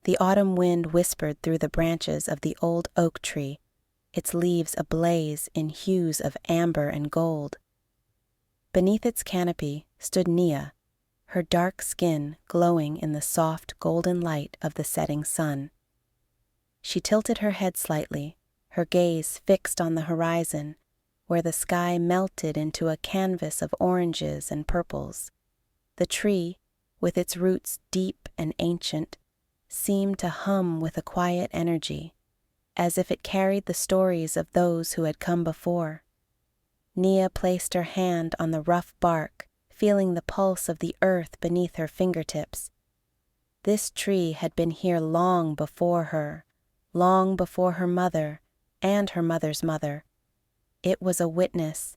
The autumn wind whispered through the branches of the old oak tree, its leaves ablaze in hues of amber and gold. Beneath its canopy stood Nia, her dark skin glowing in the soft golden light of the setting sun. She tilted her head slightly, her gaze fixed on the horizon, where the sky melted into a canvas of oranges and purples. The tree, with its roots deep and ancient, seemed to hum with a quiet energy, as if it carried the stories of those who had come before. Nia placed her hand on the rough bark, feeling the pulse of the earth beneath her fingertips. This tree had been here long before her mother, and her mother's mother. It was a witness,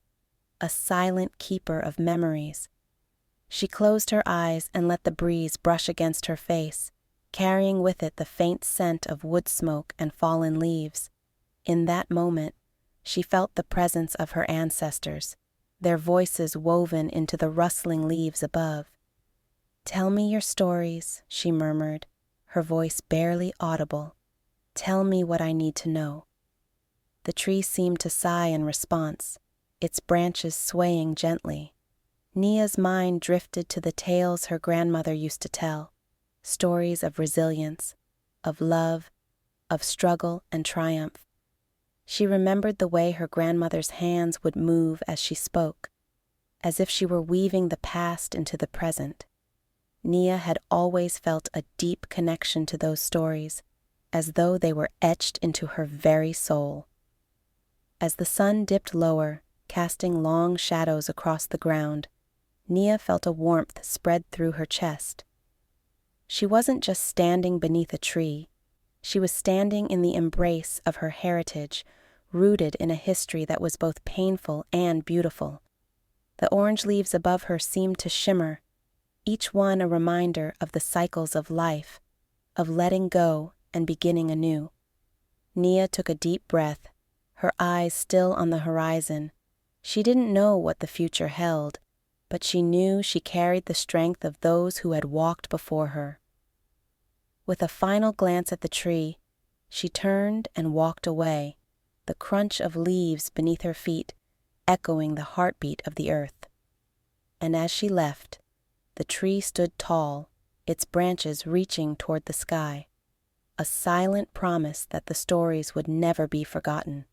a silent keeper of memories. She closed her eyes and let the breeze brush against her face, carrying with it the faint scent of wood smoke and fallen leaves. In that moment, she felt the presence of her ancestors, their voices woven into the rustling leaves above. "Tell me your stories," she murmured, her voice barely audible. "Tell me what I need to know." The tree seemed to sigh in response, its branches swaying gently. Nia's mind drifted to the tales her grandmother used to tell, stories of resilience, of love, of struggle and triumph. She remembered the way her grandmother's hands would move as she spoke, as if she were weaving the past into the present. Nia had always felt a deep connection to those stories, as though they were etched into her very soul. As the sun dipped lower, casting long shadows across the ground, Nia felt a warmth spread through her chest. She wasn't just standing beneath a tree. She was standing in the embrace of her heritage, rooted in a history that was both painful and beautiful. The orange leaves above her seemed to shimmer, each one a reminder of the cycles of life, of letting go and beginning anew. Nia took a deep breath, her eyes still on the horizon. She didn't know what the future held, but she knew she carried the strength of those who had walked before her. With a final glance at the tree, she turned and walked away, the crunch of leaves beneath her feet echoing the heartbeat of the earth. And as she left, the tree stood tall, its branches reaching toward the sky, a silent promise that the stories would never be forgotten.